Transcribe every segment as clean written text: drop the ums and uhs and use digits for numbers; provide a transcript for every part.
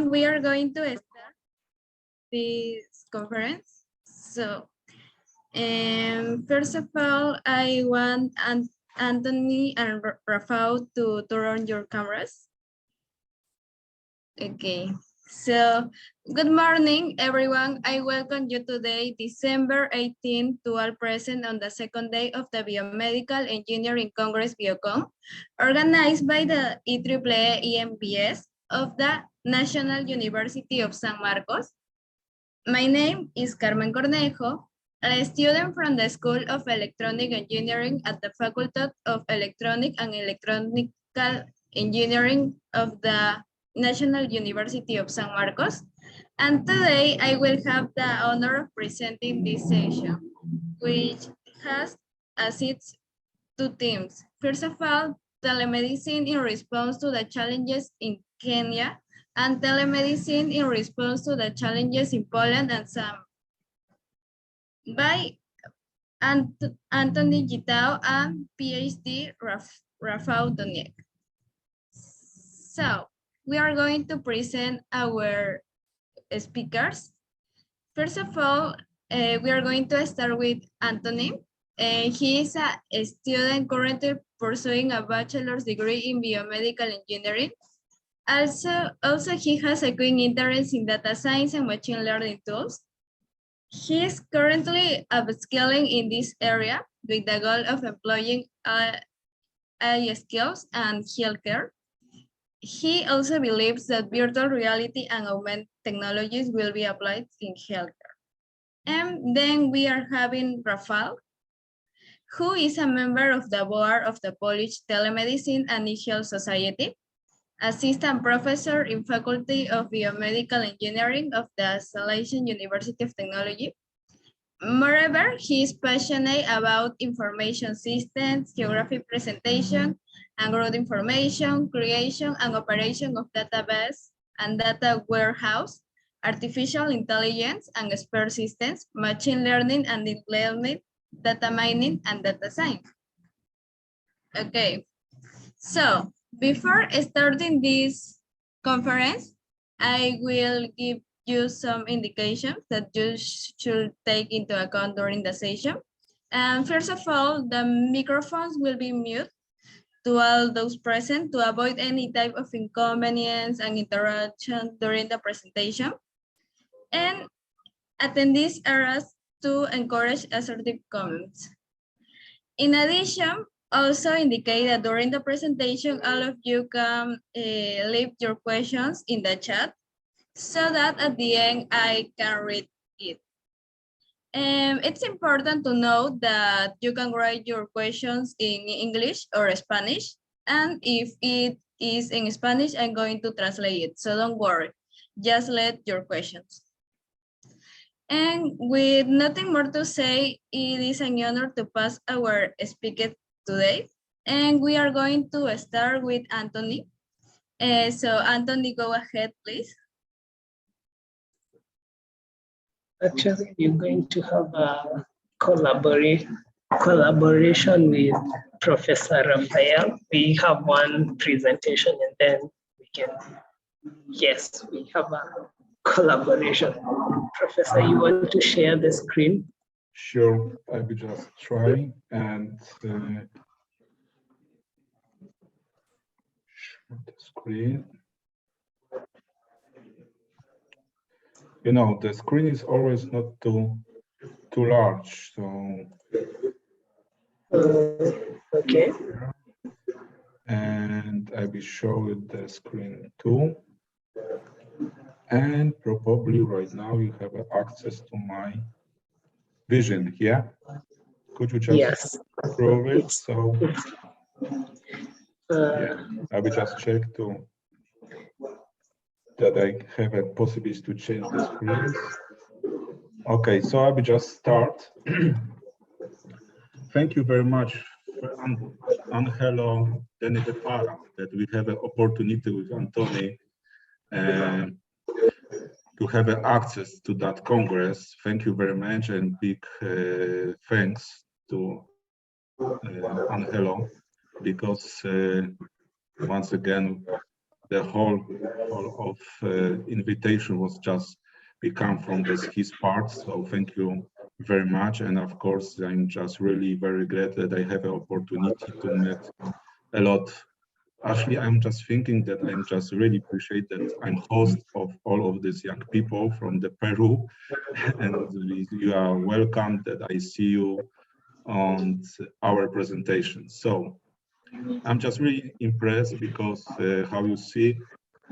We are going to start this conference. So, first of all, I want Antony and Rafal to turn on your cameras. Okay, so good morning, everyone. I welcome you today, December 18th, to all present on the second day of the Biomedical Engineering Congress BIOCON, organized by the IEEE EMBS of the National University of San Marcos. My name is Carmen Cornejo, a student from the School of Electronic Engineering at the Faculty of Electronic and Electronical Engineering of the National University of San Marcos. And today I will have the honor of presenting this session, which has as its two themes. First of all, telemedicine in response to the challenges in Kenya, and telemedicine in response to the challenges in Poland and some by Antony M Gitau and PhD Rafal Doniec. So we are going to present our speakers. First of all, we are going to start with Antony. He is a student currently pursuing a bachelor's degree in biomedical engineering. Also, he has a keen interest in data science and machine learning tools. He is currently upskilling in this area with the goal of employing AI skills and healthcare. He also believes that virtual reality and augmented technologies will be applied in healthcare. And then we are having Rafal, who is a member of the board of the Polish Telemedicine and eHealth Society, assistant professor in Faculty of Biomedical Engineering of the Salesian University of Technology. Moreover, he is passionate about information systems, geographic presentation, and road information, creation and operation of database and data warehouse, artificial intelligence and expert systems, machine learning and deep learning, data mining, and data science. Okay, so before starting this conference, I will give you some indications that you should take into account during the session. And first of all, the microphones will be mute to all those present to avoid any type of inconvenience and interruption during the presentation. And attendees are asked to encourage assertive comments. In addition, also indicate that during the presentation, all of you can leave your questions in the chat so that at the end I can read it. It's important to note that you can write your questions in English or Spanish, and if it is in Spanish, I'm going to translate it, so don't worry, just let your questions. And with nothing more to say, it is an honor to pass our speaker today. And we are going to start with Antony. So Antony, go ahead, please. Actually, you're going to have a collaboration with Professor Raphael. We have one presentation and then we can, yes, we have a collaboration. Professor, you want to share the screen? Sure, I will just try and share the screen. You know, the screen is always not too large, so. Okay. And I will show you the screen too. And probably right now you have access to my vision here. Could you just prove it? So yeah, I will just check that I have a possibility to change the screens. Okay, so I will just start. Thank you very much, Angelo Denedepara, that we have an opportunity with Antony to have access to that Congress. Thank you very much, and big thanks to Angelo, because once again, the whole of invitation was just become from his part. So thank you very much. And of course, I'm just really very glad that I have an opportunity to meet a lot. Actually, I'm just thinking that I'm just really appreciate that I'm host of all of these young people from the Peru, and you are welcome that I see you on our presentation. So I'm just really impressed because how you see,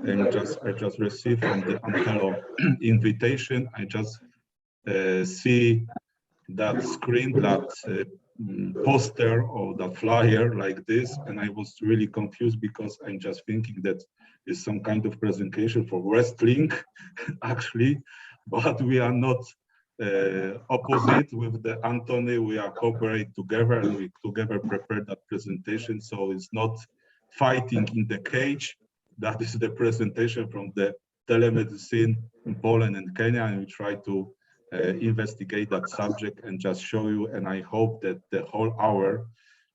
I just received from the Angelo invitation. I just see that screen, that poster or that flyer like this, and I was really confused because I'm just thinking that is some kind of presentation for wrestling, actually, but we are not opposite with the Antony. We are cooperate together and we together prepare that presentation. So it's not fighting in the cage. That is the presentation from the telemedicine in Poland and Kenya, and we try to investigate that subject and just show you. And I hope that the whole hour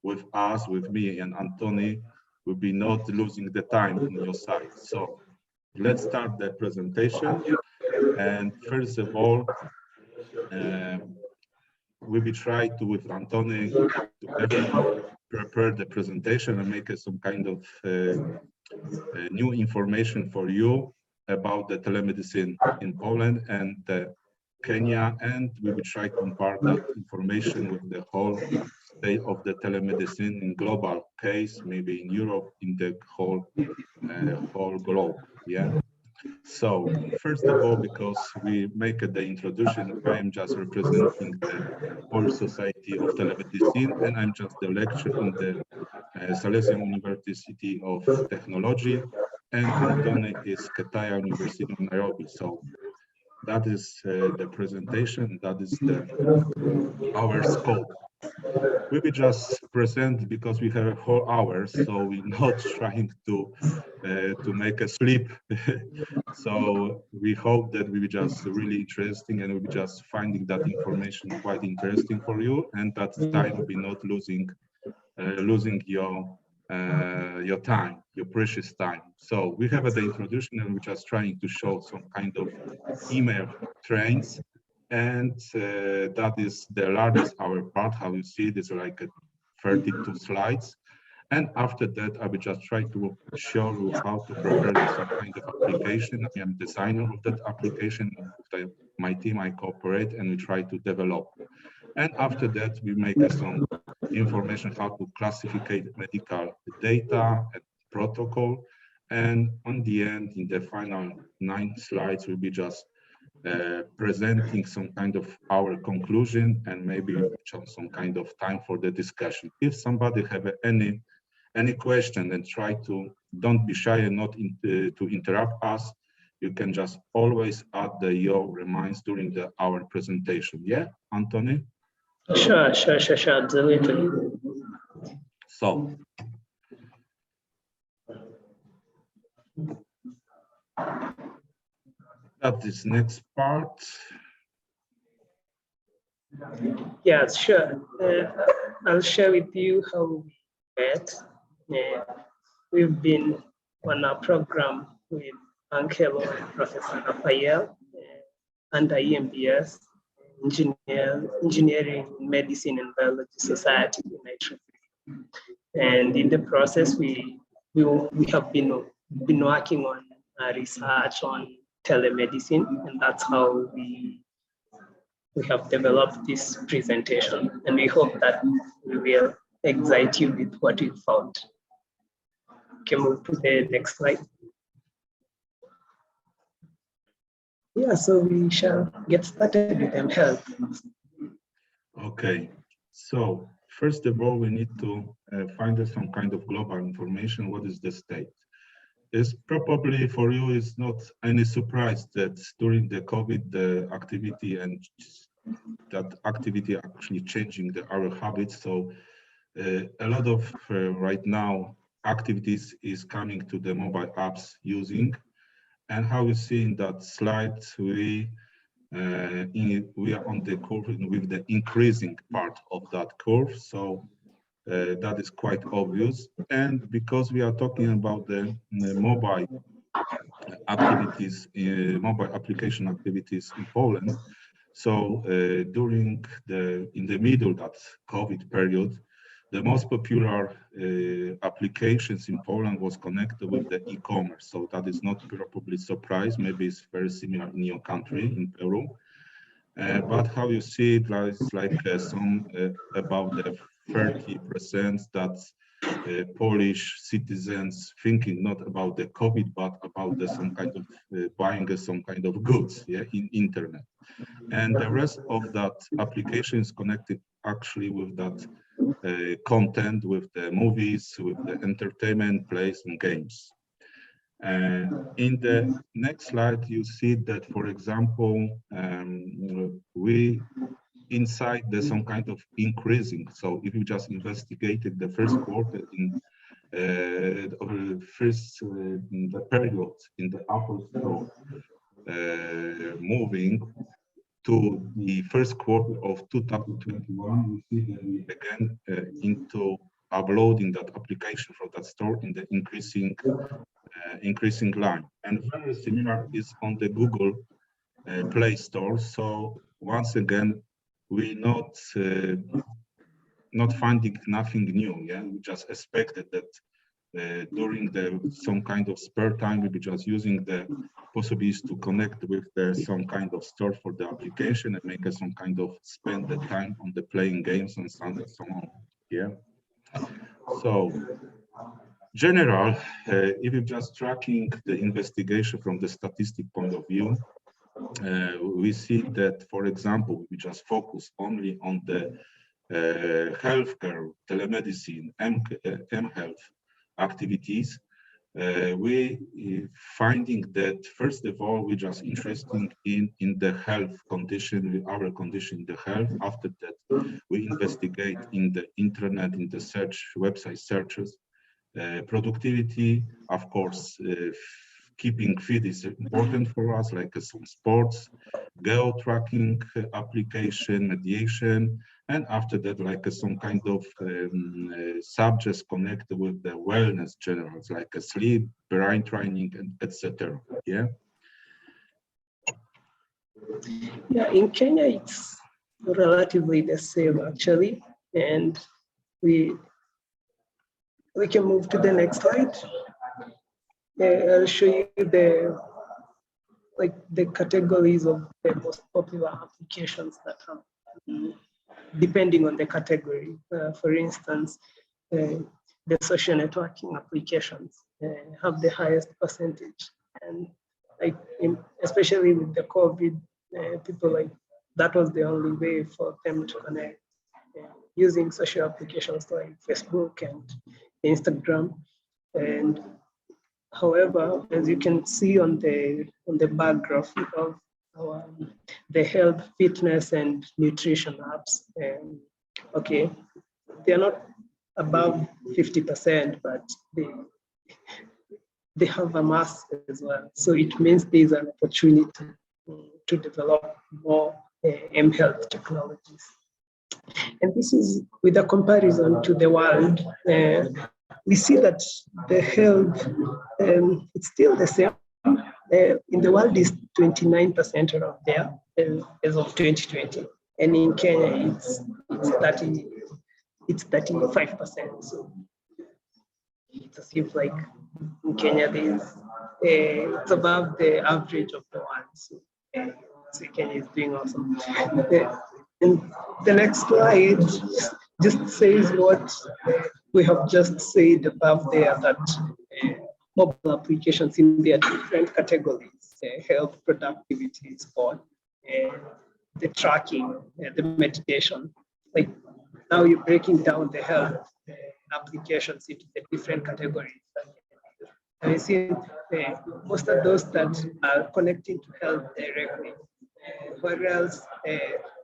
with us, with me and Antony, will be not losing the time on your side. So let's start the presentation. And first of all, we will try to, with Antony, to prepare the presentation and make some kind of new information for you about the telemedicine in Poland and Kenya, and we will try to impart that information with the whole state of the telemedicine in global case, maybe in Europe, in the whole globe. Yeah. So first of all, because we make the introduction, I am just representing the Polish Society of Telemedicine, and I'm just the lecturer in the Salesian University of Technology, and Antony is Ketaya University of Nairobi. So that is the presentation, that is our scope. We will just present because we have a whole hour, so we're not trying to make a sleep. So we hope that we will just really interesting and we'll be just finding that information quite interesting for you, and that time will be not losing your time, your precious time. So we have the introduction and we're just trying to show some kind of email trains, and that is the largest our part. How you see it is like 32 slides, and after that I will just try to show you how to prepare some kind of application. I am designer of that application. With my team I cooperate and we try to develop, and after that we make some information how to classify medical data and protocol, and on the end, in the final 9 slides, we'll be just presenting some kind of our conclusion and maybe some kind of time for the discussion. If somebody have any question, then try to don't be shy and not to interrupt us. You can just always add your remarks during our presentation. Yeah, Antony? Sure, absolutely. So, that is next part. Yeah, sure. I'll share with you how we met. We've been on a program with Angelo and Professor Rafael under EMBS, Engineering, Medicine and Biology Society in Nairobi. And in the process, we have been working on research on telemedicine, and that's how we have developed this presentation. And we hope that we will excite you with what we found. Can we move to the next slide? Yeah, so we shall get started with them health. Okay, so first of all, we need to find some kind of global information. What is the state? It's probably for you, it's not any surprise that during the COVID, the activity and that activity actually changing our habits. So a lot of right now activities is coming to the mobile apps using. And how you see in that slide, we are on the curve with the increasing part of that curve. So That is quite obvious. And because we are talking about the mobile activities, mobile application activities in Poland, so in the middle that COVID period, the most popular applications in Poland was connected with the e-commerce. So that is not probably a surprise. Maybe it's very similar in your country, in Peru. But how you see it, it's like about the 30% that Polish citizens thinking not about the COVID, but about some kind of buying some kind of goods, yeah, in internet. And the rest of that application is connected actually with that content, with the movies, with the entertainment, plays and games. In the next slide, you see that, for example, we inside there's some kind of increasing. So if you just investigated the first quarter in the period in the Apple Store, moving to the first quarter of 2021, we see that we again into uploading that application from that store in the increasing line. And very similar is on the Google Play Store. So once again, we not finding nothing new. Yeah, we just expected that during some kind of spare time, we be just using the possibilities to connect with some kind of store for the application and make some kind of spend the time on the playing games and so on. Yeah. So general, if you're just tracking the investigation from the statistic point of view, we see that, for example, we just focus only on the healthcare, telemedicine, mHealth activities. We finding that first of all, we just interested in the health condition, our condition, the health. After that, we investigate in the internet, in the search website searches, productivity, of course. Keeping fit is important for us, like some sports, geo-tracking application, mediation, and after that, like some kind of subjects connected with the wellness generals, like sleep, brain training, and etc. Yeah. Yeah, in Kenya, it's relatively the same actually, and we can move to the next slide. I'll show you the categories of the most popular applications that have, depending on the category. For instance, the social networking applications have the highest percentage, and especially with the COVID, people that was the only way for them to connect, using social applications like Facebook and Instagram. And however, as you can see on the bar graph, we have the health, fitness, and nutrition apps. Okay, they're not above 50%, but they have a mass as well. So it means there's an opportunity to develop more mHealth technologies. And this is with a comparison to the world. We see that the health, it's still the same. In the world is 29% around there as of 2020. And in Kenya, it's 35%. So it seems like in Kenya, it's above the average of the world. So Kenya is doing awesome. And the next slide just says what we have just said above there, that mobile applications in their different categories, health, productivity, sport, the tracking, the meditation. Like now you're breaking down the health applications into the different categories. And we see most of those that are connecting to health directly, whereas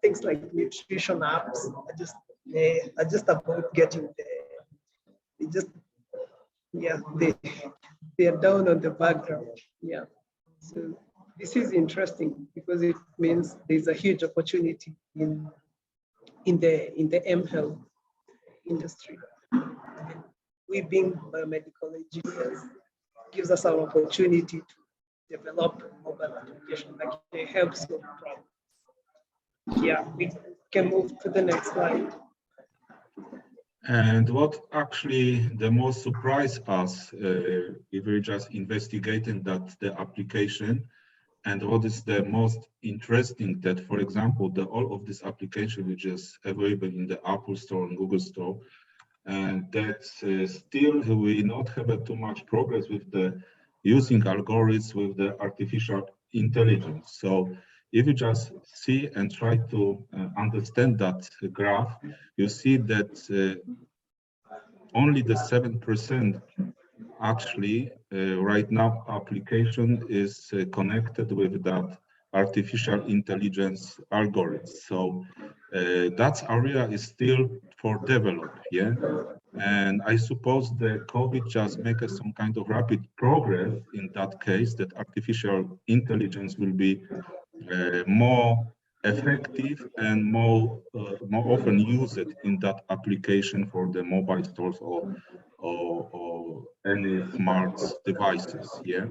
things like nutrition apps are just about getting they're down on the background. Yeah. So this is interesting because it means there's a huge opportunity in the mHealth industry. we being biomedical engineers gives us an opportunity to develop a mobile application that can help solve problems. Yeah, we can move to the next slide. And what actually the most surprised us, if we're just investigating that the application, and what is the most interesting that, for example, all of this application which is available in the Apple Store and Google Store, and that still we not have too much progress with the using algorithms with the artificial intelligence. So if you just see and try to understand that graph, you see that only the 7% actually right now application is connected with that artificial intelligence algorithm. So that area is still for develop, yeah. And I suppose the COVID just make us some kind of rapid progress in that case, that artificial intelligence will be more effective and more often used in that application for the mobile stores or any smart devices. Yeah.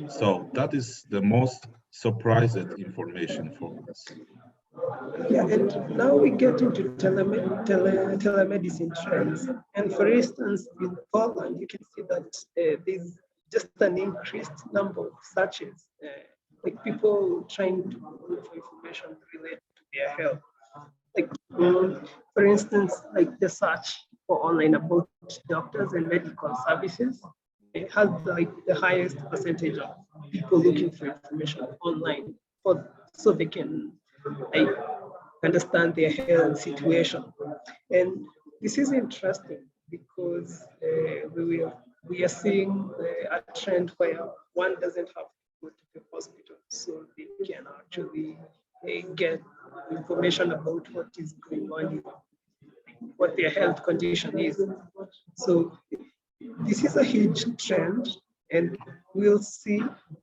So that is the most surprising information for us. Yeah, and now we get into telemedicine trends. And for instance, in Poland, you can see that there's just an increased number of searches, like people trying to look for information related to their health. Like, for instance, like the search for online about doctors and medical services, it has like the highest percentage of people looking for information online so they can like understand their health situation. And this is interesting because we are seeing a trend where one doesn't have to go to the hospital, so they can actually get information about what is going on, what their health condition is. So this is a huge trend, and we'll see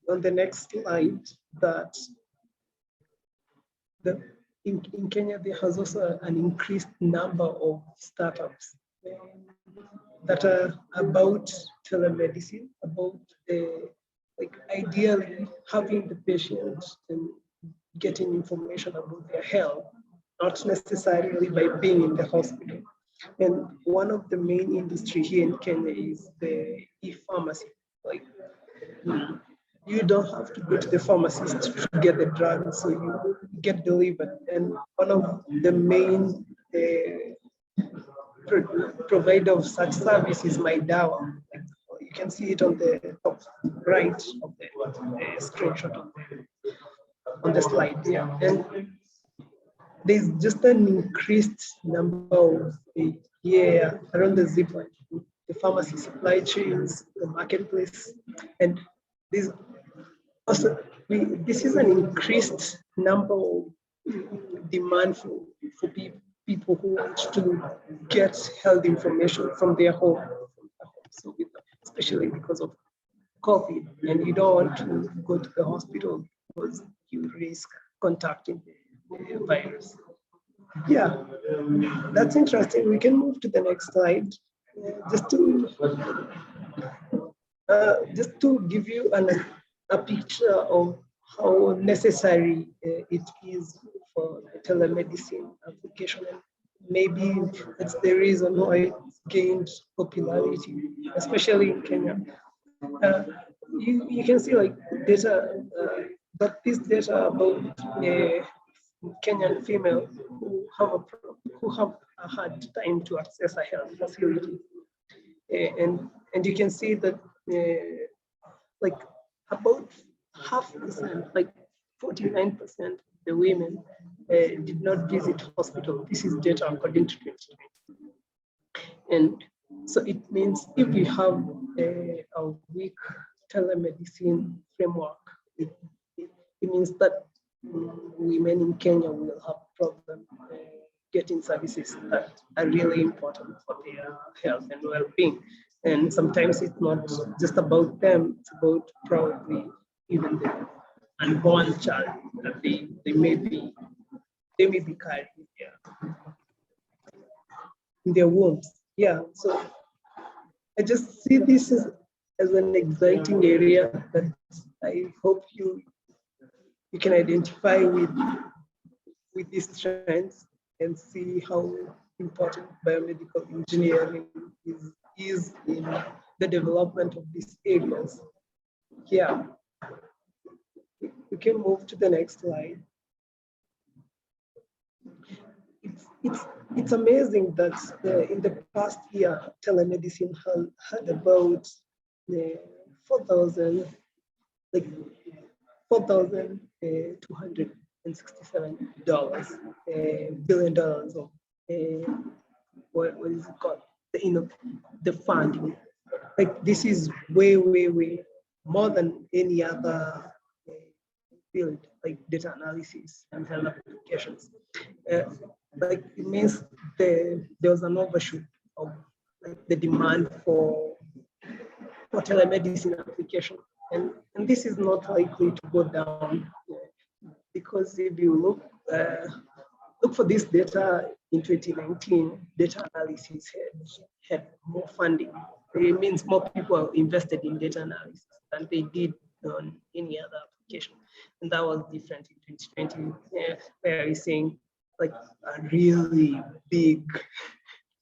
on the next slide that in Kenya, there has also an increased number of startups that are about telemedicine, about like ideally having the patient and getting information about their health, not necessarily by being in the hospital. And one of the main industry here in Kenya is the e-pharmacy. Like, you don't have to go to the pharmacist to get the drug, so you get delivered. And one of the main provider of such service is MyDawa. You can see it on the top right of the screenshot on the slide. Yeah, and there's just an increased number of around the zip line, the pharmacy supply chains, the marketplace, and this also this is an increased number of demand for people who want to get health information from their home. So especially because of COVID, and you don't want to go to the hospital because you risk contacting the virus. Yeah, that's interesting. We can move to the next slide. Just to give you a picture of how necessary it is for the telemedicine application, and maybe it's the reason why it gained popularity, especially in Kenya. You can see like data, but this data about Kenyan female who have a hard time to access a health facility, and you can see that like about 50%, like 49% of the women did not visit hospital. This is data according to 2020. And so it means if we have a weak telemedicine framework, it means that women in Kenya will have problem getting services that are really important for their health and well-being. And sometimes it's not just about them, it's about probably even the unborn child that they may be carrying in their wombs. Yeah, so I just see this as an exciting area that I hope you can identify with these trends and see how important biomedical engineering is in the development of these areas. Yeah, we can move to the next slide. It's amazing that in the past year, telemedicine had about 4,000, like $4,267 billion of what is it called? The funding. Like this is way more than any other field, like data analysis and health applications. Like it means there was an overshoot of like the demand for telemedicine application, and this is not likely to go down because if you look for this data in 2019, data analysis had more funding. It means more people invested in data analysis than they did on any other application, and that was different in 2020, where we're seeing like a really big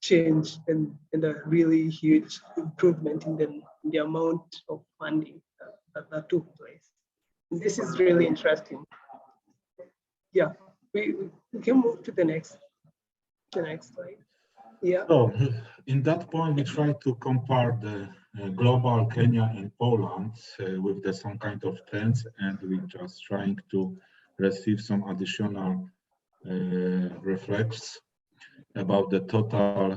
change and a really huge improvement in the amount of funding that took place. And this is really interesting. Yeah, we can move to the next slide. Yeah. So in that point, we try to compare the global Kenya and Poland with some kind of trends, and we're just trying to receive some additional reflects about the total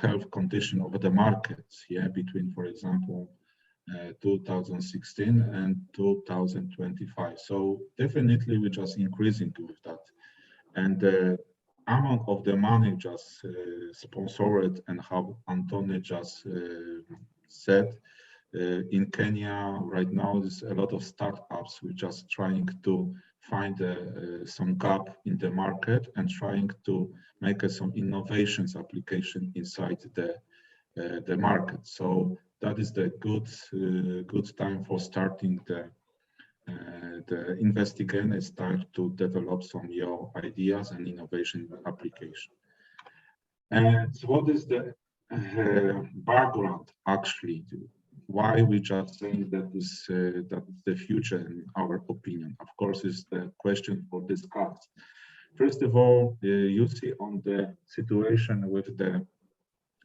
health condition of the markets, between, for example, 2016 and 2025. So definitely we're just increasing with that. And the amount of the money just sponsored, and how Antony just said, in Kenya right now, there's a lot of startups which are just trying to find some gap in the market and trying to make some innovations application inside the market. So that is the good time for starting the investigation and start to develop some new ideas and innovation application. And what is the background actually? Why we just saying that that the future, in our opinion, of course, is the question for discuss. First of all, you see on the situation with the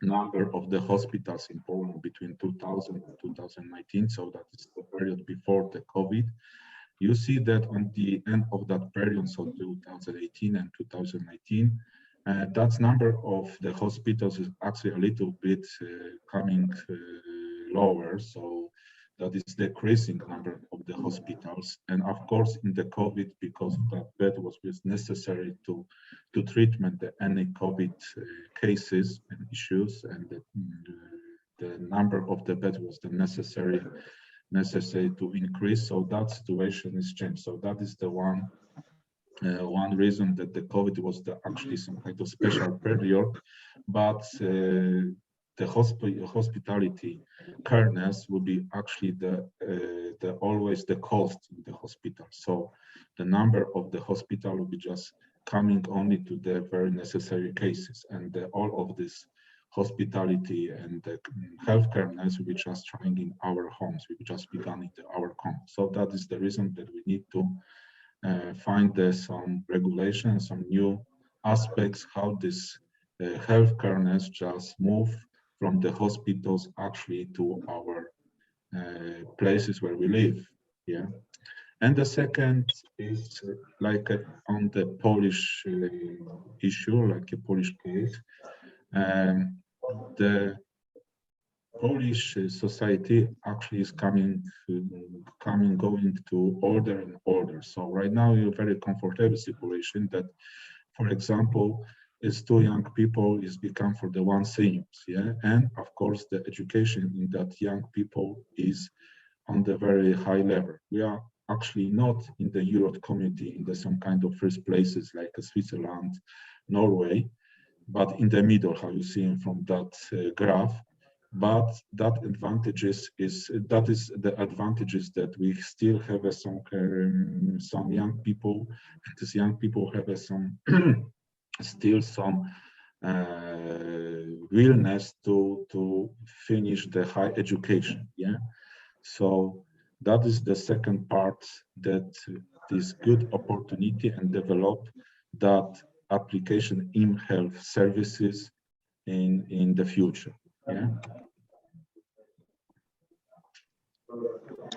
number of the hospitals in Poland between 2000 and 2019, so that is the period before the COVID. You see that on the end of that period, so 2018 and 2019, that number of the hospitals is actually a little bit coming lower, so that is decreasing number of the hospitals. And of course, in the COVID, because that bed was necessary to treatment any COVID cases and issues, and the number of the bed was the necessary to increase. So that situation is changed. So that is the one reason that the COVID was actually some kind of special period, but the hospitality careness will be actually always the cost in the hospital. So the number of the hospital will be just coming only to the very necessary cases, and all of this hospitality and the health careness will be just trying in our homes. We just begun in our homes. So that is the reason that we need to find some regulations, some new aspects, how this health careness just move from the hospitals actually to our places where we live. Yeah. And the second is like on the Polish issue, like a Polish case. The Polish society actually is going to order and order. So right now you're very comfortable situation that, for example, is two young people is become for the one seniors, and of course the education in that young people is on the very high level. We are actually not in the Europe community in some kind of first places like Switzerland, Norway, but in the middle, how you see from that graph. but that is the advantages that we still have some young people, and these young people have some still some willingness to finish the high education. Yeah, so that is the second part, that this good opportunity and develop that application in health services in the future. Yeah.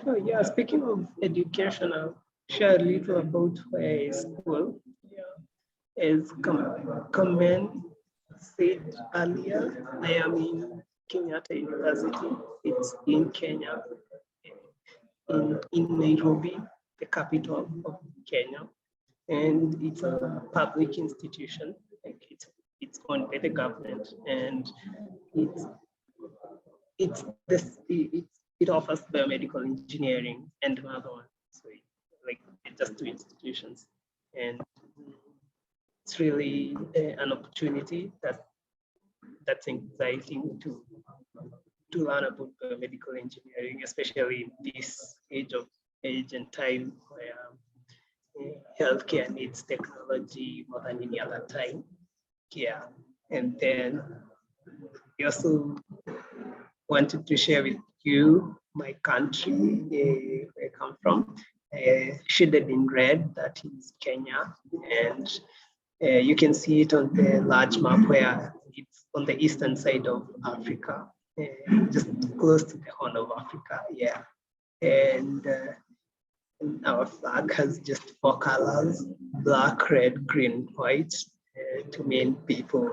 Oh, yeah, speaking of education, I'll share a little about my school. Yeah. As Kamen said earlier, I am in Kenya University. It's in Kenya, in Nairobi, the capital of Kenya. And it's a public institution. Like it's owned by the government, and it offers biomedical engineering and another one. So like just two institutions, and it's really an opportunity that's exciting to learn about biomedical engineering, especially in this age and time where healthcare needs technology more than any other time. Yeah, and then we also wanted to share with you my country, where I come from. Shaded in red, that is Kenya, and you can see it on the large map where it's on the eastern side of Africa, just close to the Horn of Africa. Yeah, and our flag has just 4 colors: black, red, green, white, to mean people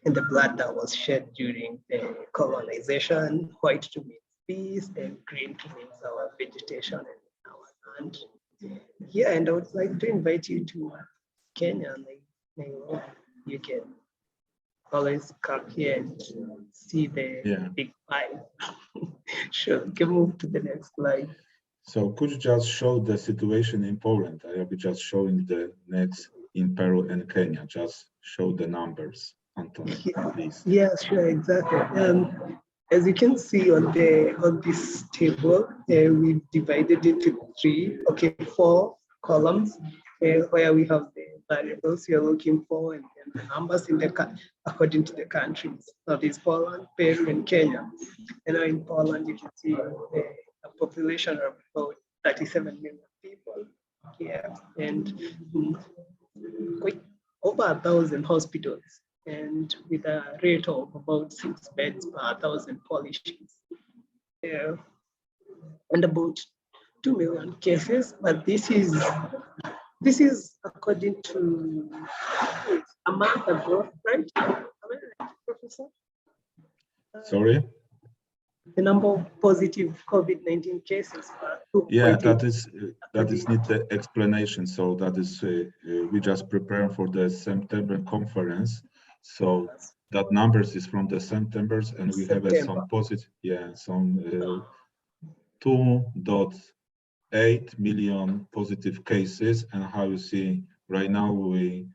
and the blood that was shed during the colonization, white to mean peace, and green to mean our vegetation and our land. Yeah, and I would like to invite you to Kenya. Like, you can always come here and see the big pie. Sure, you can move to the next slide. So could you just show the situation in Poland? I will be just showing the next in Peru and Kenya. Just show the numbers, Antony, please. Yeah, sure, exactly. As you can see on this table, we've divided it into 4 columns, where we have the variables you're looking for and the numbers according to the countries. That is Poland, Peru, and Kenya. And now in Poland, you can see a population of about 37 million people. Yeah, and quite over 1,000 hospitals, and with a rate of about 6 beds per 1,000 Polishes. Yeah, and about 2 million cases, but this is according to a month ago, right? Am I right, Professor? Sorry? The number of positive COVID-19 cases. Yeah, that is need the explanation. So that is we just prepare for the September conference. So that numbers is from the September's, and we have some positive. Yeah, some 2.8 million positive cases, and how you see right now we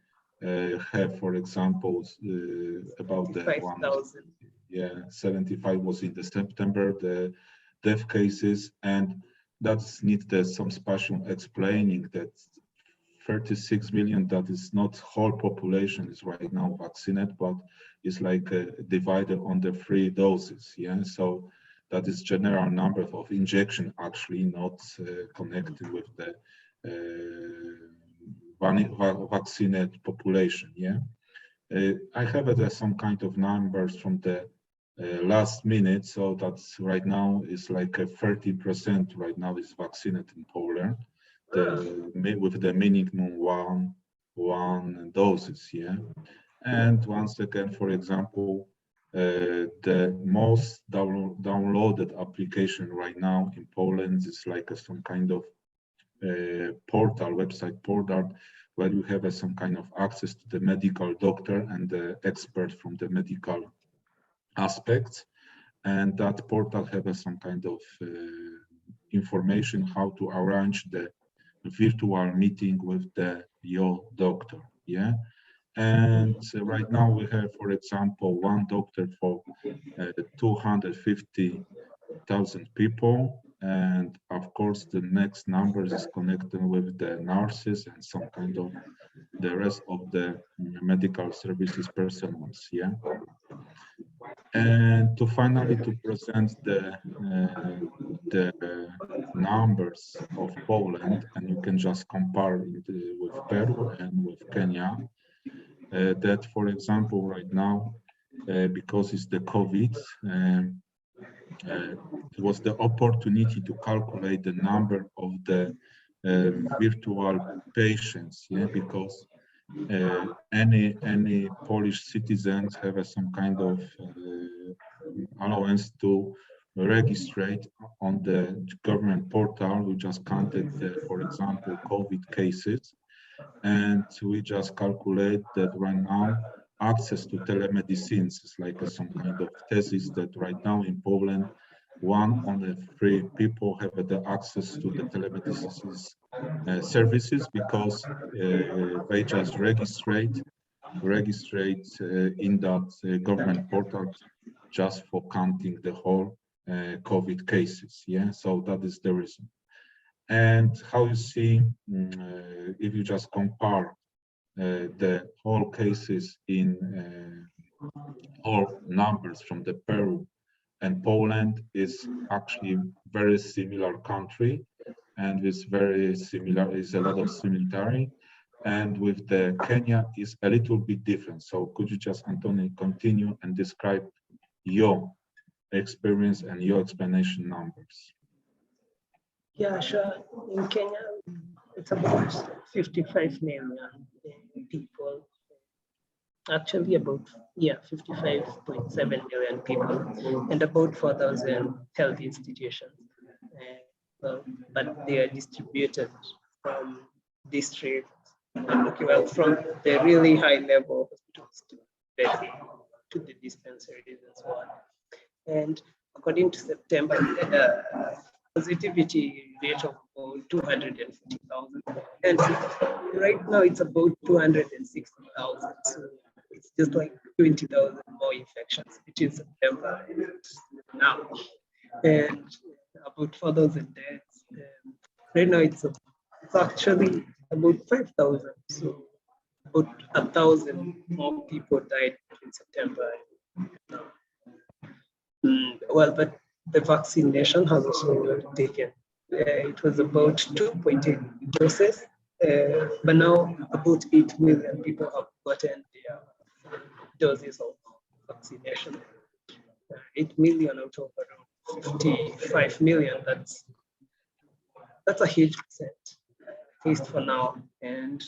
have, for example, about the 1,000. Yeah, 75 was in the September, the death cases, and that's needs some special explaining that 36 million, that is not whole population is right now vaccinated, but it's like divided on the 3 doses. Yeah, so that is general number of injection, actually not connected with the vaccinated population. Yeah, I have some kind of numbers from the last minute, so that's right now is like 30% right now is vaccinated in Poland, with the minimum one doses. Yeah, and once again, for example, the most downloaded application right now in Poland is like some kind of website portal, where you have some kind of access to the medical doctor and the expert from the medical aspects, and that portal has some kind of information how to arrange the virtual meeting with your doctor. Yeah, And right now we have, for example, one doctor for 250,000 people. And of course, the next numbers is connected with the nurses and some kind of the rest of the medical services personnel. Yeah. And to finally to present the numbers of Poland, and you can just compare it with Peru and with Kenya. That, for example, right now, because it's the COVID, it was the opportunity to calculate the number of the virtual patients, yeah, because any Polish citizens have some kind of allowance to register on the government portal. We just counted, for example, COVID cases, and we just calculate that right now access to telemedicine is like some kind of thesis that right now in Poland, 1 on the 3 people have the access to the telemedicine services because they just register in that government portal just for counting the whole COVID cases. Yeah, so that is the reason. And how you see, if you just compare the whole cases in all numbers from the Peru and Poland is actually very similar country, and is very similar, is a lot of similarity. And with the Kenya is a little bit different. So could you just, Antony, continue and describe your experience and your explanation numbers? Yeah, sure. In Kenya, it's about 55 million people. Actually, about 55.7 million people, and about 4,000 health institutions. But they are distributed from districts, from the really high level hospitals to the dispensaries and so on. And according to September, positivity rate of about 240,000, and right now it's about 260,000. So it's just like 20,000 more infections between September and now, and about 4,000 deaths. Right now it's actually about 5,000. So about 1,000 more people died in September. Well, but the vaccination has also taken. It was about 2.8 doses, but now about 8 million people have gotten their doses of vaccination. 8 million out of around 55 million. That's a huge percent, at least for now. And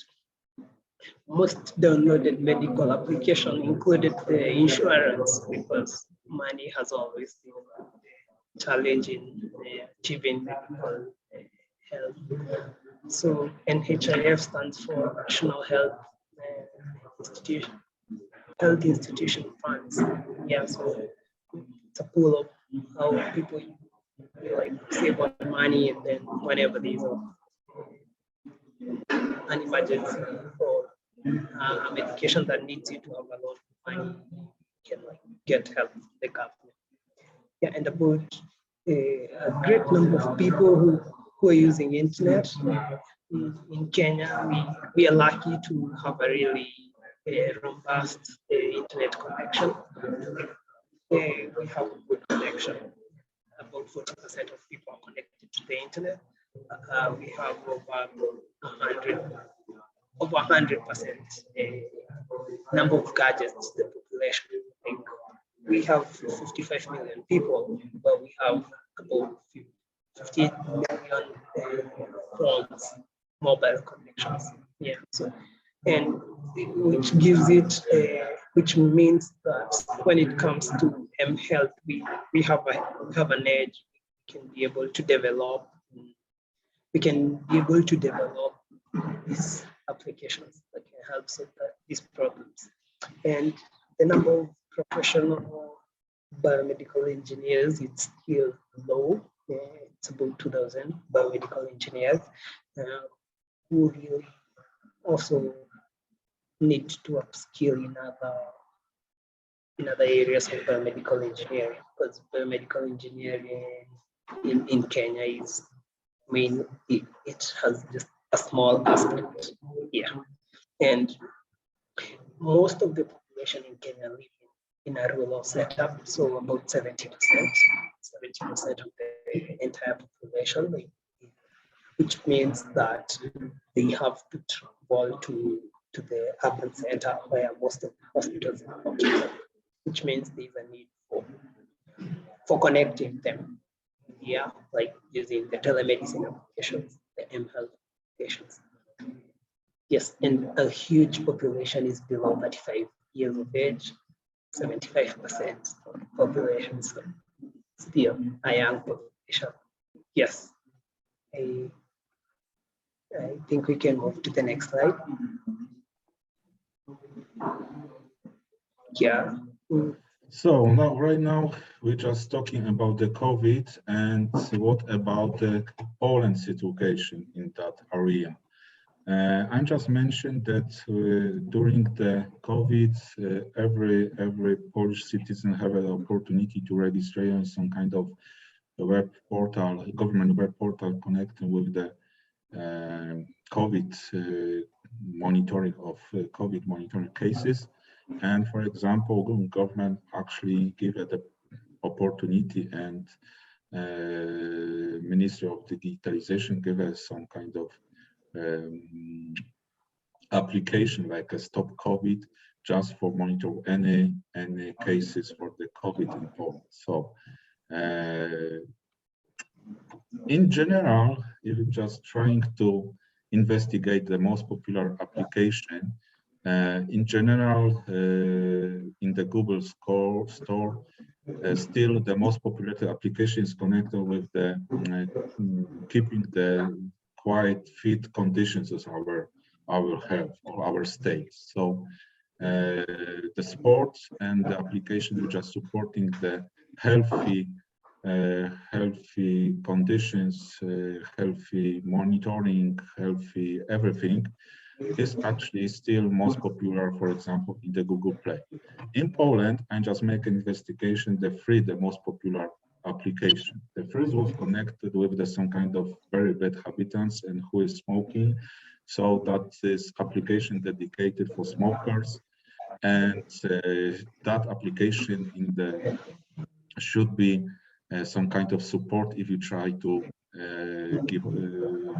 most downloaded medical application included the insurance, because money has always been a challenge in achieving medical health. So NHIF stands for National Health Institution Funds. Yeah, so it's a pool of how people like save on money, and then whenever there's an emergency or a medication that needs you to have a lot of money, you can like get help from the government. Yeah, and about a great number of people who are using internet in Kenya. We are lucky to have a really robust internet connection. We have a good connection. About 40% of people are connected to the internet. We have over 100% number of gadgets. The population, like, we have 55 million people, but we have about 58 million phones, mobile connections. Yeah, so, and which gives it, which means that when it comes to health, we have an edge. We can be able to develop. These applications that can help solve these problems. And the number of professional biomedical engineers, it's still low. It's about 2,000 biomedical engineers who really also need to upskill in other areas of biomedical engineering, because biomedical engineering in Kenya is it has just a small aspect here. And most of the population in Kenya live in a rural setup, so about 70% of the entire population, which means that they have to travel to the urban center where most of the hospitals are located, which means there's a need for connecting them. Yeah, like using the telemedicine applications, the mHealth applications. Yes, and a huge population is below 35 years of age, 75% of the population, so still a young population. Yes, I think we can move to the next slide. Yeah. So now, right now, we're just talking about the COVID, and what about the Poland situation in that area. I just mentioned that during the COVID, every Polish citizen have an opportunity to register in some kind of web portal, government web portal connected with the COVID monitoring of COVID monitoring cases. And for example, government actually give it the opportunity, and Ministry of Digitalization give us some kind of application like a Stop COVID, just for monitor any cases for the COVID in Poland. So in general, if you're just trying to investigate the most popular application, in general, in the Google store, still the most popular application is connected with the keeping the quite fit conditions of our health or our state. So the sports and the application which are supporting the healthy conditions, healthy monitoring, healthy everything, is actually still most popular, for example, in the Google Play. In Poland, I just make an investigation, the most popular application. The first was connected with some kind of very bad habitants and who is smoking. So that is application dedicated for smokers. And that application should be some kind of support if you try to give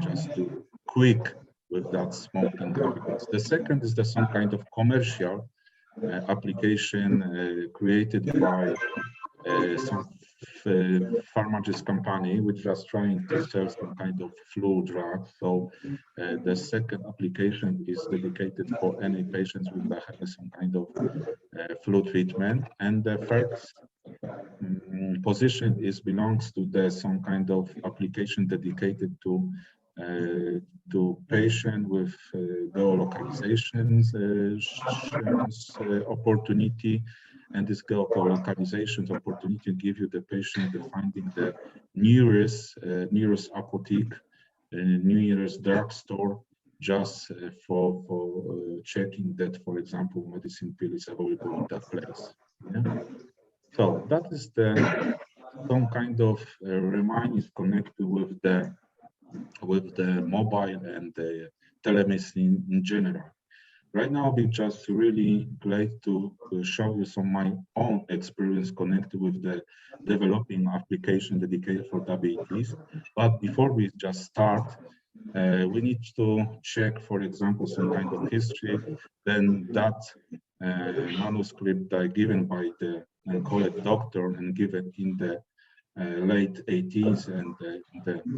just to quick with that smoking habits. The second is some kind of commercial application created by some pharmacist company which was trying to sell some kind of flu drug. So the second application is dedicated for any patients with some kind of flu treatment, and the third position belongs to some kind of application dedicated to patient with geolocalizations opportunity, and this geolocalizations opportunity give you the patient finding the nearest apotheke, nearest drugstore, just for checking that, for example, medicine pill is available in that place. Yeah? So that is some kind of reminder connected with the mobile and the telemedicine in general. Right now, we're just really glad to show you some of my own experience connected with the developing application dedicated for diabetes. But before we just start, we need to check, for example, some kind of history. Then that manuscript given by the college doctor and given in the late 18th and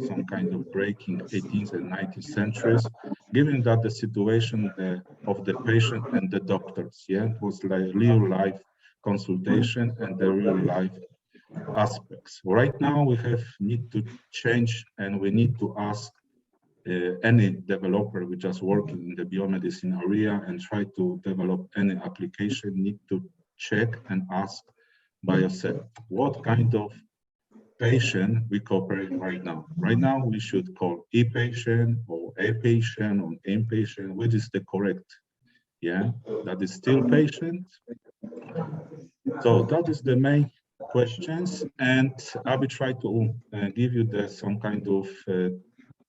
some kind of breaking 18th and 19th centuries, given that the situation of the patient and the doctors, yeah, it was like real life consultation and the real life aspects. Right now we need to change, and we need to ask any developer which is working in the biomedicine area and try to develop any application, need to check and ask by yourself what kind of patient we cooperate right now. Right now we should call e-patient or a patient or inpatient, which is the correct Yeah, that is still patient. So that is the main questions, and I will try to give you some kind of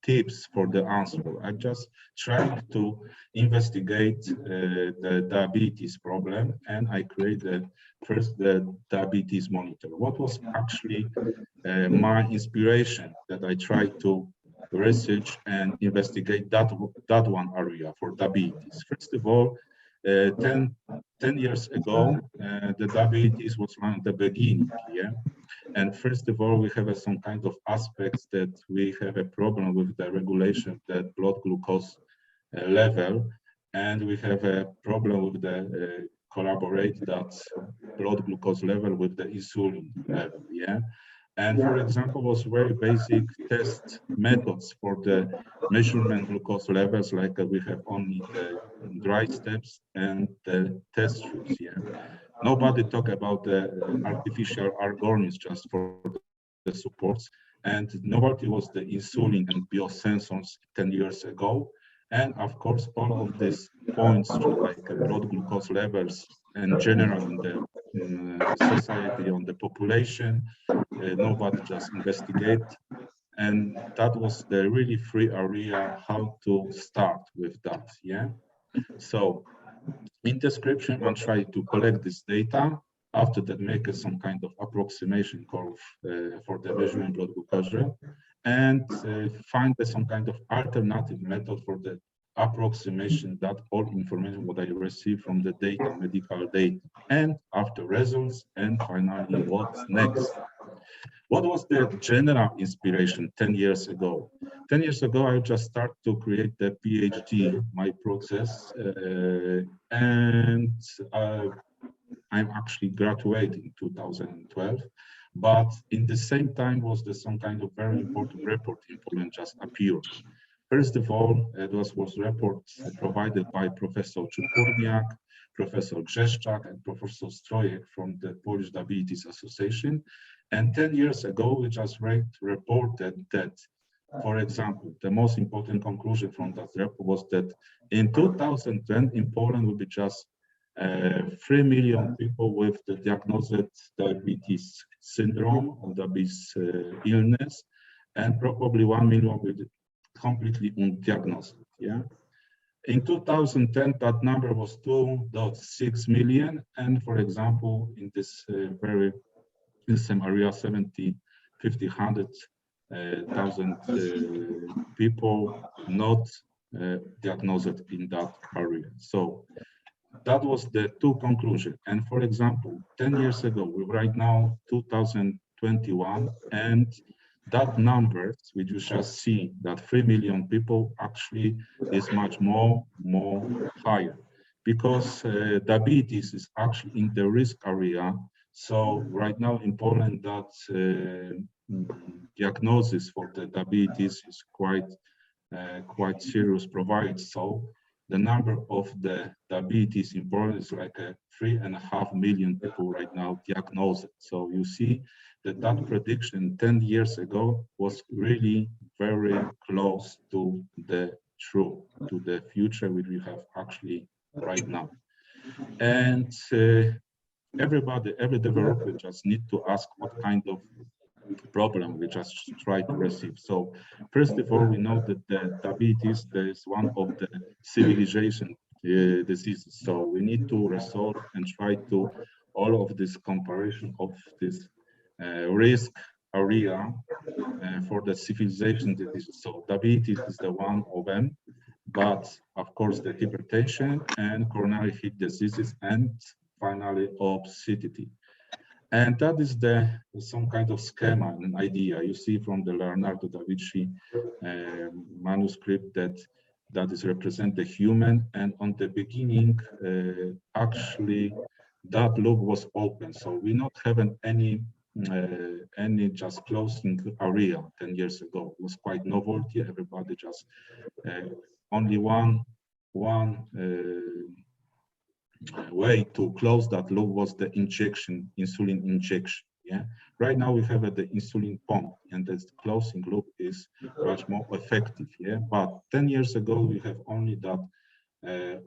tips for the answer. I just trying to investigate the diabetes problem, and I created first the diabetes monitor. What was actually my inspiration that I tried to research and investigate that one area for diabetes. First of all, 10 years ago, the diabetes was on the beginning, yeah. And first of all, we have some kind of aspects that we have a problem with the regulation of the blood glucose level, and we have a problem with the collaborate that blood glucose level with the insulin level, yeah. And for example, was very basic test methods for the measurement glucose levels, like we have only the dry steps and the test tubes, yeah. Nobody talk about the artificial organisms just for the supports, and nobody was the insulin and biosensors 10 years ago. And of course, all of these points like blood glucose levels and general in the society, on the population, nobody just investigate. And that was the really free area how to start with that, yeah. So in description, I'm trying to collect this data. After that, make some kind of approximation curve for the measuring blood glucose, and find some kind of alternative method for the approximation that all information what I receive from the data, medical data, and after results, and finally what's next. What was the general inspiration 10 years ago? 10 years ago, I just started to create the PhD, my process, and I'm actually graduating in 2012. But in the same time was some kind of very important report in Poland just appeared. First of all, it was report provided by Professor Czupurniak, Professor Grzeszczak, and Professor Strojek from the Polish Diabetes Association. And 10 years ago, we just reported that, for example, the most important conclusion from that report was that in 2010 in Poland will be just 3 million people with the diagnosed diabetes syndrome or diabetes illness, and probably 1 million with completely undiagnosed. Yeah. In 2010, that number was 2.6 million, and for example, in this in some area, 70, 50, 100,000 people not diagnosed in that area. So that was the two conclusions. And for example, 10 years ago, right now 2021, and that numbers which you shall see that 3 million people actually is much more higher, because diabetes is actually in the risk area. So right now in Poland, that diagnosis for the diabetes is quite serious provided. So the number of the diabetes in Poland is like 3.5 million people right now diagnosed. So you see that prediction 10 years ago was really very close to the truth, to the future which we have actually right now. And every developer just need to ask what kind of problem we just try to receive. So first of all, we know that the diabetes is one of the civilization diseases. So we need to resolve and try to all of this comparison of this risk area for the civilization diseases. So diabetes is the one of them, but of course the hypertension and coronary heart diseases, and finally obesity. And that is some kind of schema and idea you see from the Leonardo da Vinci manuscript that is represent the human. And on the beginning, actually, that loop was open. So we not having any just closing area 10 years ago. It was quite novelty. Everybody just only one way to close that loop was the injection, insulin injection. Yeah. Right now we have the insulin pump, and the closing loop is much more effective. Yeah. But 10 years ago we have only that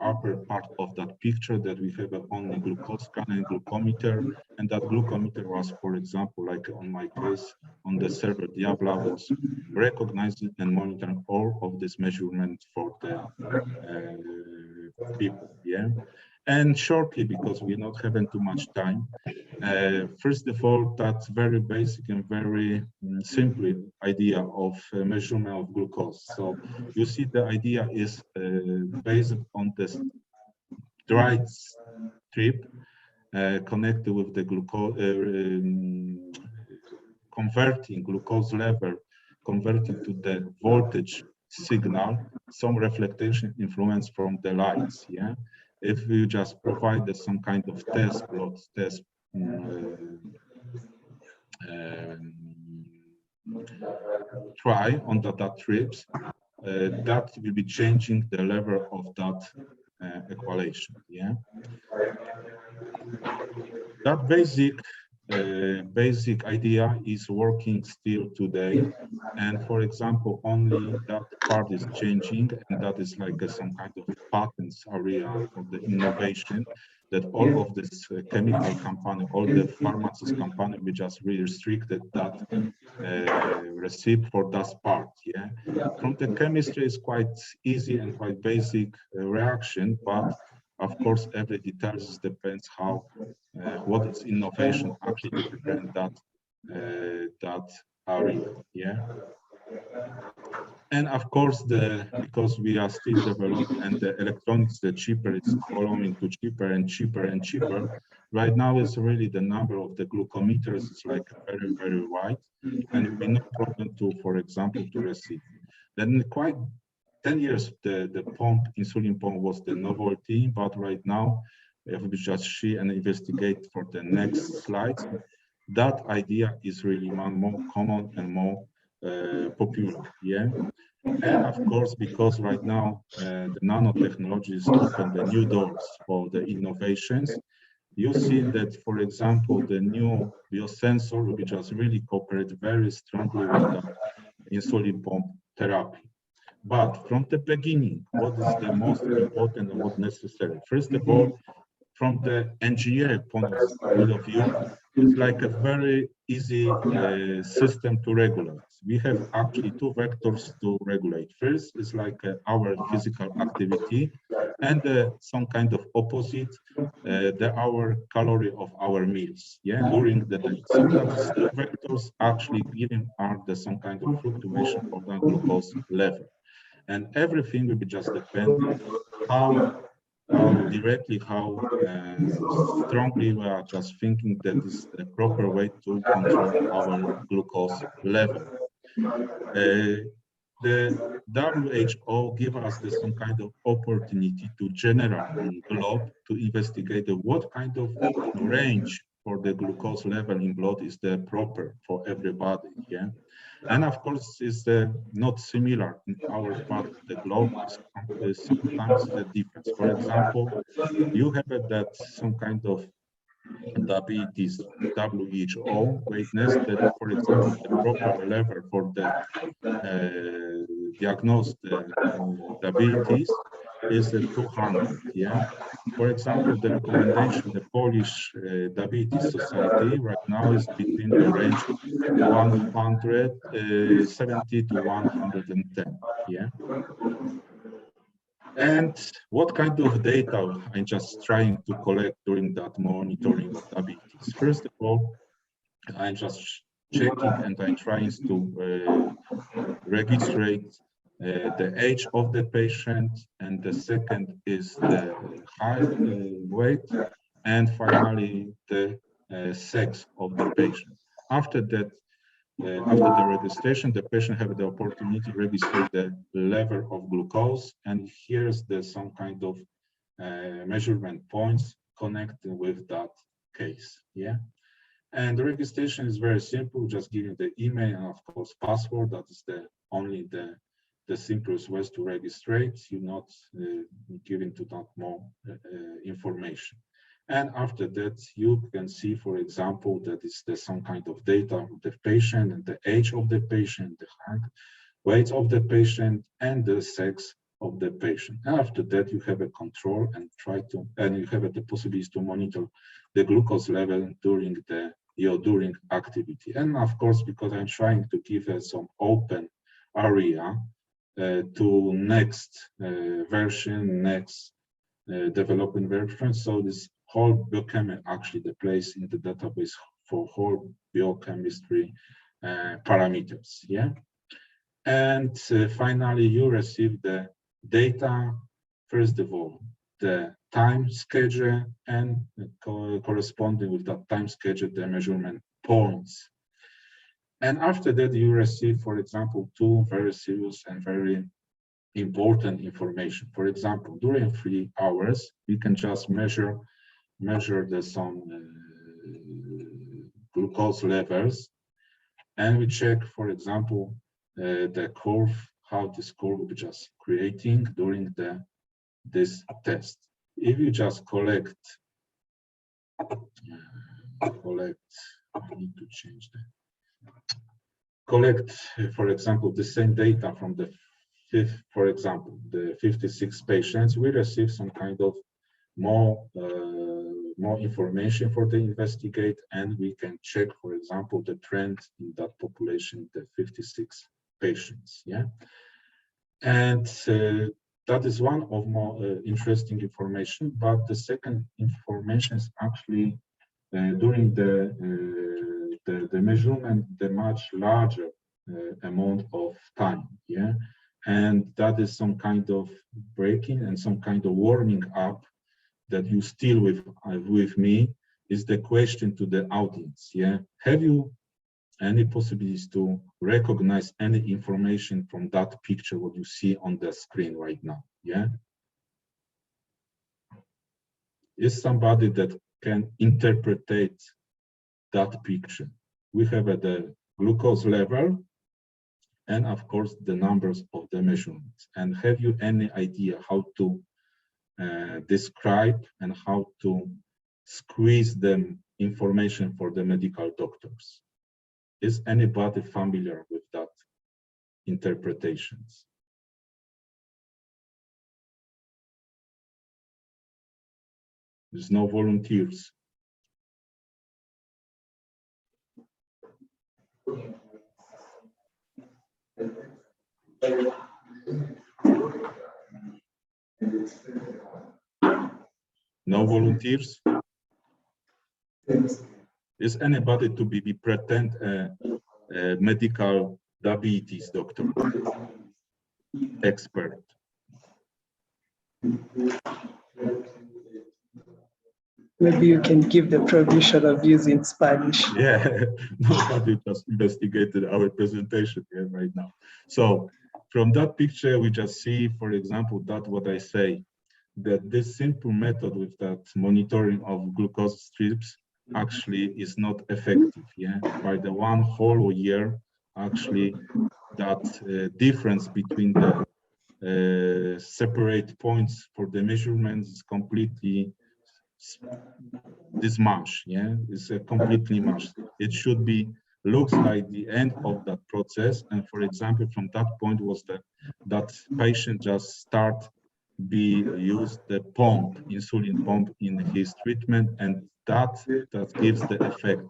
upper part of that picture that we have only glucose scan and glucometer, and that glucometer was, for example, like on my case, on the server Diabla, was recognizing and monitoring all of this measurement for the people. Yeah. And shortly, because we're not having too much time, first of all, that's very basic and very simple idea of measurement of glucose. So you see, the idea is based on this dry strip connected with the glucose, converting glucose level, converting to the voltage signal, some reflection influence from the lights. Yeah. If we just provide some kind of test plot, test try on that trips, that will be changing the level of that equation. Yeah, that basic idea is working still today, and for example, only that part is changing, and that is like some kind of patents area for the innovation, that all of this chemical company, all the pharmaceutical company, we just really restricted that receipt for that part. Yeah, from the chemistry is quite easy and quite basic reaction, but of course every details depends how what is innovation actually to prevent that that area. Yeah. And of course, because we are still developing and the electronics, the cheaper, it's following to cheaper and cheaper and cheaper. Right now, it's really the number of the glucometers is like very, very wide, and it will be no problem to, for example, to receive. Then quite 10 years, the pump, insulin pump was the novelty, but right now, if we just see and investigate for the next slides, that idea is really more common and more popular. Yeah. And of course, because right now the nanotechnologies open the new doors for the innovations, you see that, for example, the new biosensor will just really cooperate very strongly with the insulin pump therapy. But from the beginning, what is the most important and what necessary? First of all, from the engineer point of view, it's like a very easy system to regulate. We have actually two vectors to regulate. First is like our physical activity, and some kind of opposite, our calorie of our meals, yeah, during the day. So those two vectors actually giving are some kind of fluctuation of the glucose level, and everything will be just depend how directly, how strongly we are just thinking that is the proper way to control our glucose level. The WHO give us some kind of opportunity to general globe to investigate what kind of range for the glucose level in blood is the proper for everybody. Yeah. And of course, it's not similar in our part of the globe. Sometimes the difference. For example, you have that some kind of diabetes WHO witness that, for example, the proper level for the diagnosed diabetes is 200. Yeah. For example, the recommendation, the Polish Diabetes Society right now is between the range 170 to 110. Yeah. And what kind of data I'm just trying to collect during that monitoring of diabetes? First of all, I'm just checking and I'm trying to register the age of the patient, and the second is the height, weight, and finally the sex of the patient. After that, after the registration, the patient have the opportunity to register the level of glucose, and here's some kind of measurement points connected with that case. Yeah. And the registration is very simple, just giving the email and of course password. That is only the simplest ways to register it. You're not giving to that more information. And after that, you can see, for example, that is some kind of data of the patient and the age of the patient, the height, weight of the patient, and the sex of the patient. After that, you have a control and you have the possibility to monitor the glucose level during during activity. And of course, because I'm trying to give some open area to next version, next developing version. So this whole biochemistry actually the place in the database for whole biochemistry parameters. Yeah. And finally, you receive the data, first of all, the time schedule and corresponding with that time schedule, the measurement points. And after that, you receive, for example, two very serious and very important information. For example, during 3 hours, we can just measure some glucose levels, and we check, for example, the curve, how this curve will be just creating during this test. If you just collect, I need to change for example, the same data from the for example, the 56 patients, we receive some kind of more information for the investigate, and we can check, for example, the trend in that population, the 56 patients. Yeah, and that is one of more interesting information. But the second information is actually during the measurement, the much larger amount of time. Yeah, and that is some kind of breaking and some kind of warming up that you still with me is the question to the audience. Yeah, have you any possibilities to recognize any information from that picture what you see on the screen right now? Yeah, is somebody that can interpret that picture? We have the glucose level and of course the numbers of the measurements. And have you any idea how to describe and how to squeeze the information for the medical doctors? Is anybody familiar with that interpretations? There's no volunteers. No volunteers? Is anybody to be pretend medical diabetes doctor, expert? Maybe you can give the provisional views in Spanish. Yeah, nobody just investigated our presentation here right now. So from that picture, we just see, for example, that what I say, that this simple method with that monitoring of glucose strips actually is not effective. Yeah, by the one whole year, actually, that difference between the separate points for the measurements is completely this much. Yeah, it's a completely much. It should be looks like the end of that process. And for example, from that point was that patient just start used the insulin pump in his treatment, and that gives the effect.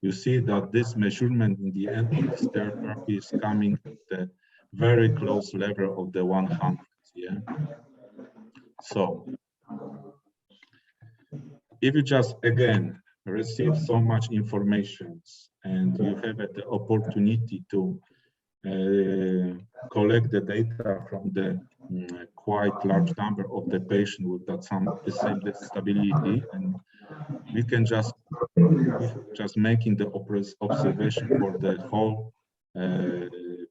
You see that this measurement in the end of this therapy is coming at the very close level of the 100. Yeah. So if you just again receive so much information and you have the opportunity to collect the data from the quite large number of the patient with that the same stability, and we can just making the observation for the whole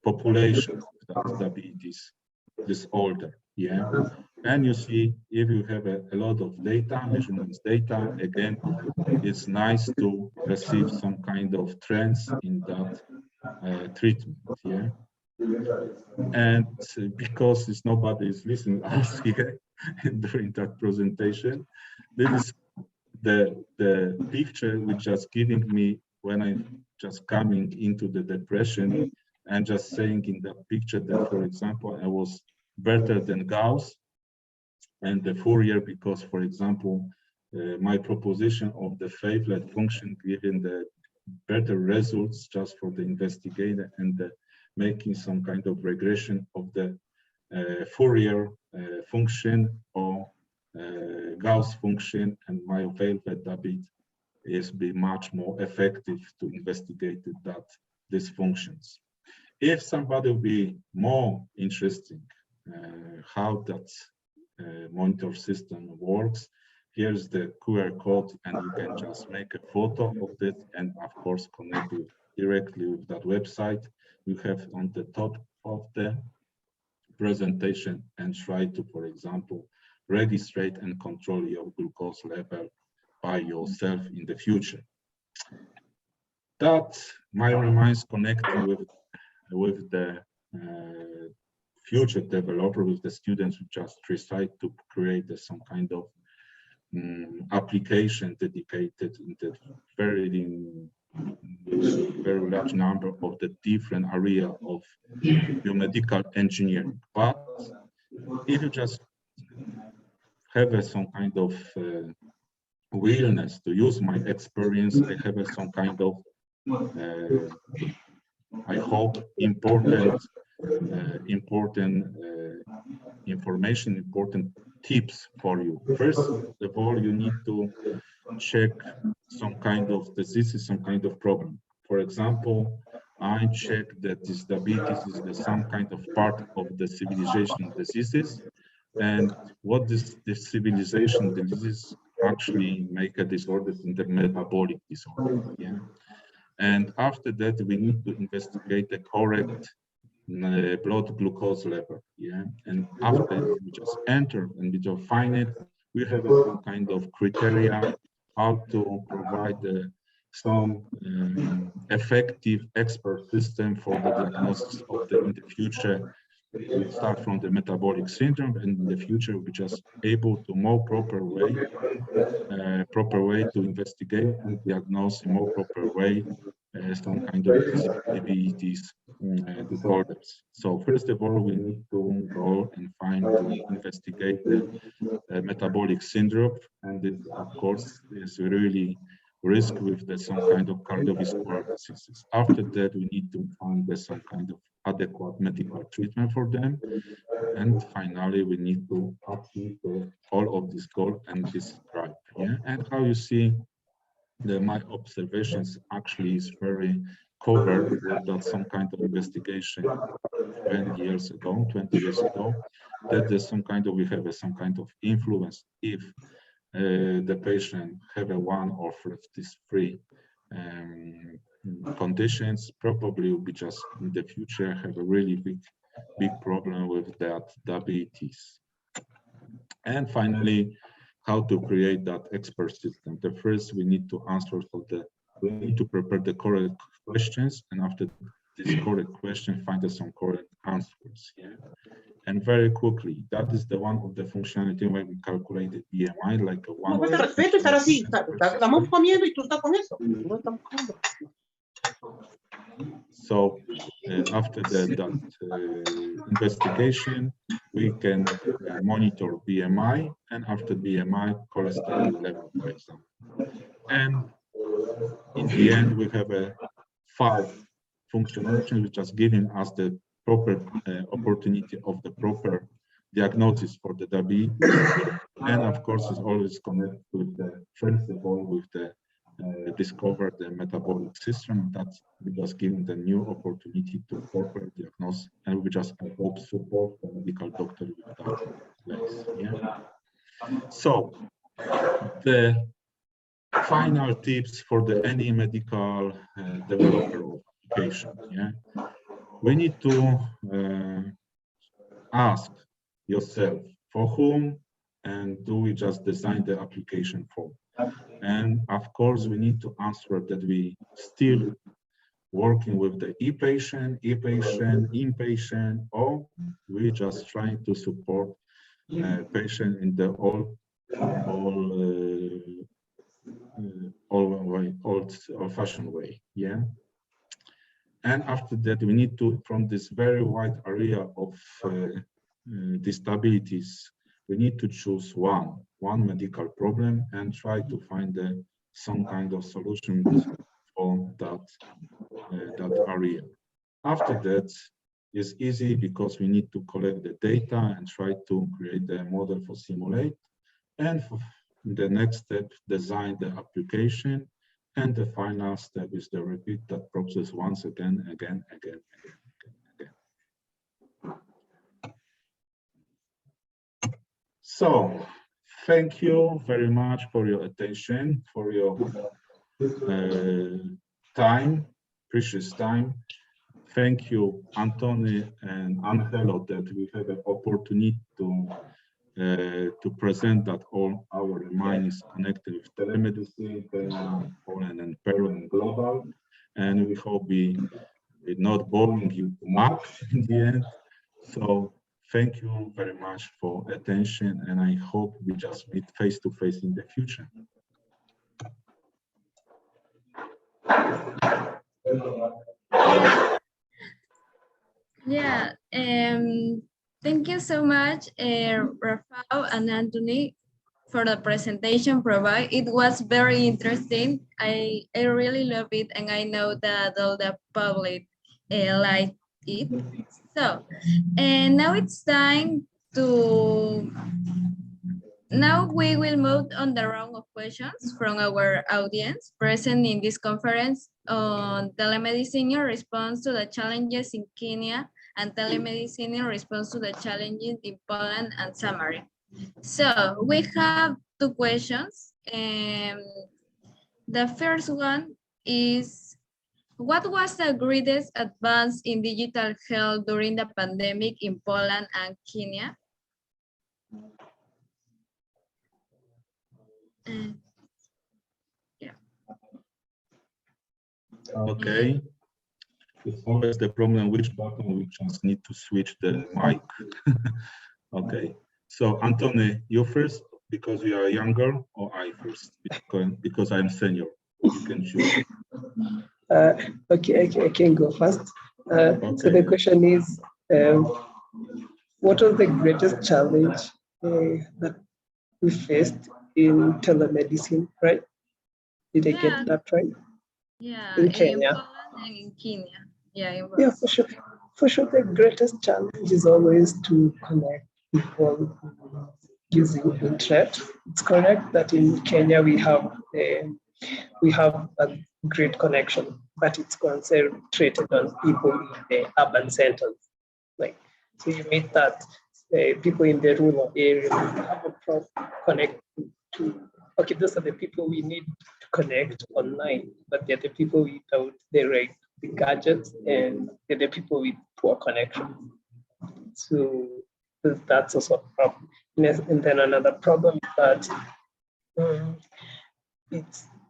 population of that diabetes disorder. Yeah, and you see if you have a lot of data, measurements data, again, it's nice to receive some kind of trends in that treatment. Yeah. And because nobody is listening us here during that presentation, this is the picture which just giving me when I'm just coming into the depression and just saying in that picture that, for example, I was better than Gauss and the Fourier, because, for example, my proposition of the favored function given the better results just for the investigator and making some kind of regression of the Fourier function or Gauss function, and my favored habit is be much more effective to investigate these functions. If somebody will be more interested how that monitor system works, here's the QR code, and you can just make a photo of it and of course connect it directly with that website you have on the top of the presentation, and try to, for example, register and control your glucose level by yourself in the future. That my reminds connecting with the future developer, with the students who just decide to create some kind of application dedicated in the very large number of the different area of biomedical engineering. But if you just have some kind of willingness to use my experience, I have some kind of I hope important information, important tips for you. First of all, you need to check some kind of disease, some kind of problem. For example, I check that this diabetes is some kind of part of the civilization diseases, and what this civilization diseases actually make a disorder in the metabolic disorder. Yeah. And after that, we need to investigate the correct blood glucose level. Yeah. And after we just enter and we just find it, we have some kind of criteria how to provide some effective expert system for the diagnosis of in the future. We start from the metabolic syndrome, and in the future we just able to more proper way to investigate and diagnose in more proper way some kind of diabetes disorders. So first of all, we need to go and investigate the metabolic syndrome, and it, of course, is really risk with some kind of cardiovascular diseases. After that, we need to find some kind of adequate medical treatment for them. And finally, we need to achieve all of this goal and describe. Yeah, and how you see my observations actually is very covered with that some kind of investigation 20 years ago, that there's some kind of, we have some kind of influence if the patient have one or these three conditions, probably will be just in the future have a really big problem with that diabetes. And finally, how to create that expert system. The first, we need to answer we need to prepare the correct questions, and after this correct question, find some correct answers. Yeah. And very quickly, that is the one of the functionality when we calculate the BMI, like a one. So after that investigation, we can monitor BMI, and after BMI, cholesterol level, for example. And in the end, we have 5 functionalities, which is giving us the proper opportunity of the proper diagnosis for the diabetes. And of course, it's always connected with first of all, with the discover the metabolic system. That's just giving the new opportunity to proper diagnose, and we just hope support the medical doctor with that place. Yeah. So the final tips for any medical developer application. Yeah, we need to ask yourself for whom and do we just design the application for. And of course, we need to answer that we still working with the e-patient, inpatient, or we just trying to support patient in the old-fashioned way. Yeah. And after that, we need to, from this very wide area of disabilities, we need to choose one medical problem and try to find some kind of solution for that area. After that, it's easy because we need to collect the data and try to create a model for simulate. And for the next step, design the application. And the final step is the repeat that process once again. So, thank you very much for your attention, for your time, precious time. Thank you, Antony and Angelo, that we have an opportunity to present that all our mind is connected with telemedicine, Poland and Peru and global. And we hope we're not boring you too much in the end. So thank you very much for attention, and I hope we just meet face to face in the future. Yeah, thank you so much, Rafal and Antony, for the presentation provided. It was very interesting. I really love it, and I know that all the public liked it. So, and now it's time to. Now we will move on the round of questions from our audience present in this conference on telemedicine in response to the challenges in Kenya and telemedicine in response to the challenges in Poland and Summary. So we have two questions. The first one is, what was the greatest advance in digital health during the pandemic in Poland and Kenya? Yeah. Okay. It's always the problem which button we just need to switch the mic. Okay. So Antony, you first because you are younger, or I first because I'm senior. You can choose. Okay, I can go first. Okay. So the question is, what was the greatest challenge that we faced in telemedicine, right? Did I get that right? Yeah, in Kenya. In Poland and in Kenya. Yeah, for sure. For sure, the greatest challenge is always to connect people using internet. It's correct that in Kenya we have a great connection, but it's concentrated on people in the urban centers. Like, so you meet that people in the rural areas have a problem connecting to. Okay, those are the people we need to connect online, but they're the people without the gadgets, and they're the people with poor connection. So that's also a problem. And then another problem is that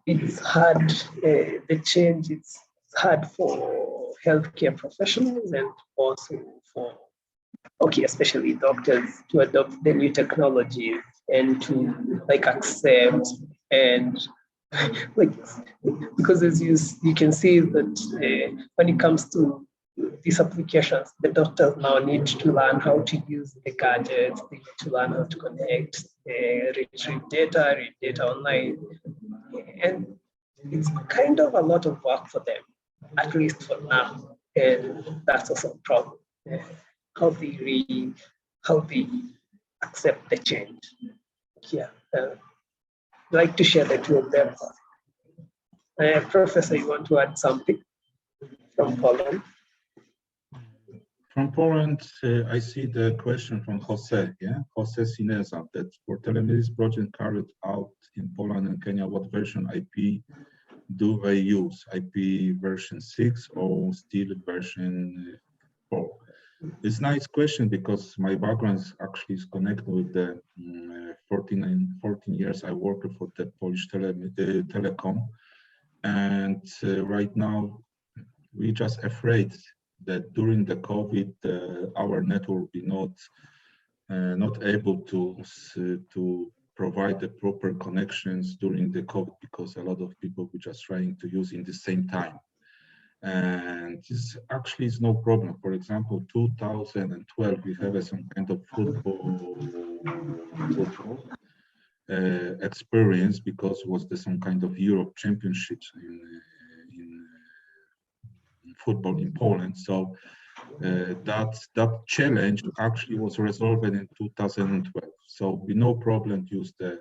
it's hard, the change is hard for healthcare professionals and also for, especially doctors to adopt the new technology and to accept and because as you can see that when it comes to these applications, the doctors now need to learn how to use the gadgets, they need to learn how to connect, retrieve data, read data online. And it's kind of a lot of work for them, at least for now. And that's also a problem. How they accept the change. Yeah. I'd like to share the two of them. Professor, you want to add something from Poland? From Poland, I see the question from Jose, Jose Sineza, that for telemedicine project carried out in Poland and Kenya, what version IP do they use? IP version 6 or still version 4? It's a nice question because my background actually is connected with the 14 years I worked for the Polish telecom. And right now, we're just afraid that during the COVID, our network will be not able to provide the proper connections during the COVID because a lot of people were just trying to use in the same time. And this actually is no problem. For example, 2012, we have some kind of football experience because it was some kind of Europe Championships in football in Poland. So that challenge actually was resolved in 2012. So we no problem to use the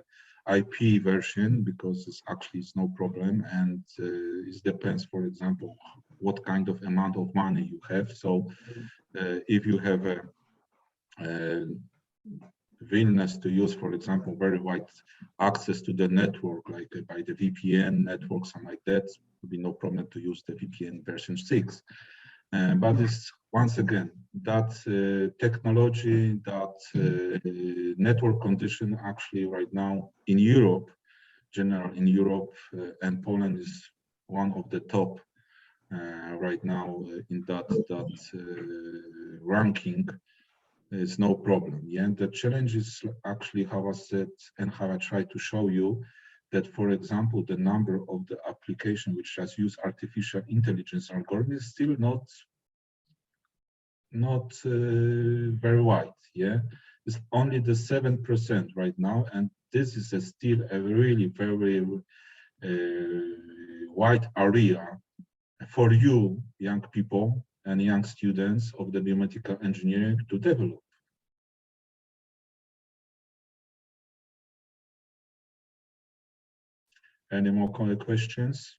IP version because it's actually no problem, and it depends, for example, what kind of amount of money you have. So if you have a willingness to use, for example, very wide access to the network, like by the VPN network, something like that, would be no problem to use the VPN version 6. But it's, once again, that technology, that network condition actually right now in Europe, general in Europe, and Poland is one of the top right now in that ranking. It's no problem. Yeah, and the challenge is actually how I said and how I try to show you that, for example, the number of the application which just use artificial intelligence algorithm is still not very wide. Yeah, it's only the 7% right now, and this is still a really very wide area for you, young people and young students of the biomedical engineering to develop. Any more questions?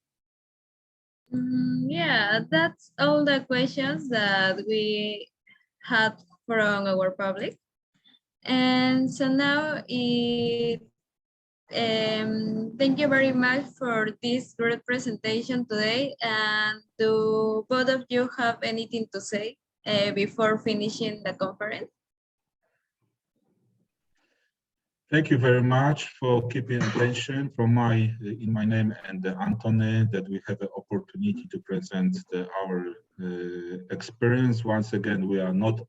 Yeah, that's all the questions that we had from our public. And so now thank you very much for this great presentation today. And do both of you have anything to say before finishing the conference? Thank you very much for keeping attention from in my name and Antony, that we have the opportunity to present our experience. Once again, we are not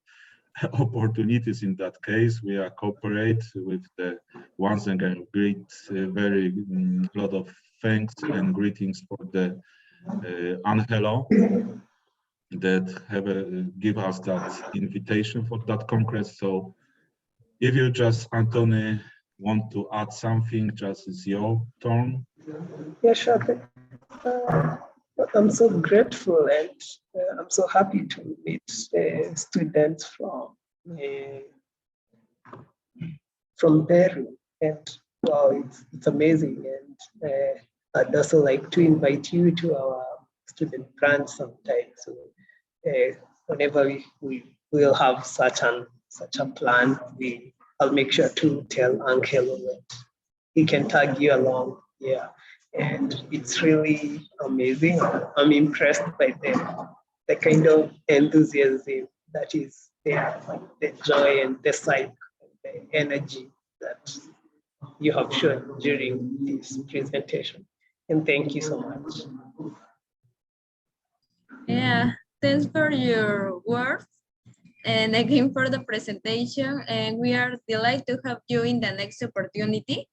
opportunities in that case. We are cooperate with the, once again, great, very lot of thanks and greetings for the Angelo that have give us that invitation for that congress. So if you just, Antony, want to add something, just it's your turn. Yeah, sure. I'm so grateful, and I'm so happy to meet students from Peru, and wow, it's amazing. And I'd also like to invite you to our student brand sometime. So whenever we will have such a plan, I'll make sure to tell Angelo that he can tag you along. Yeah. And it's really amazing. I'm impressed by the kind of enthusiasm that is there, like the joy and the psyche, the energy that you have shown during this presentation. And thank you so much. Yeah, thanks for your words and again for the presentation. And we are delighted to have you in the next opportunity.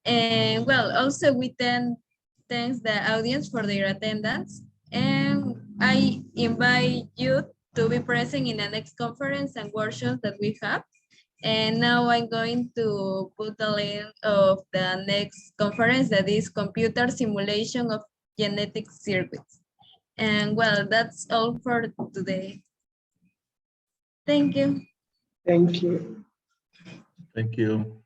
And well, also we thanks the audience for their attendance. And I invite you to be present in the next conference and workshops that we have. And now I'm going to put the link of the next conference, that is computer simulation of genetic circuits. And well, that's all for today. Thank you. Thank you. Thank you.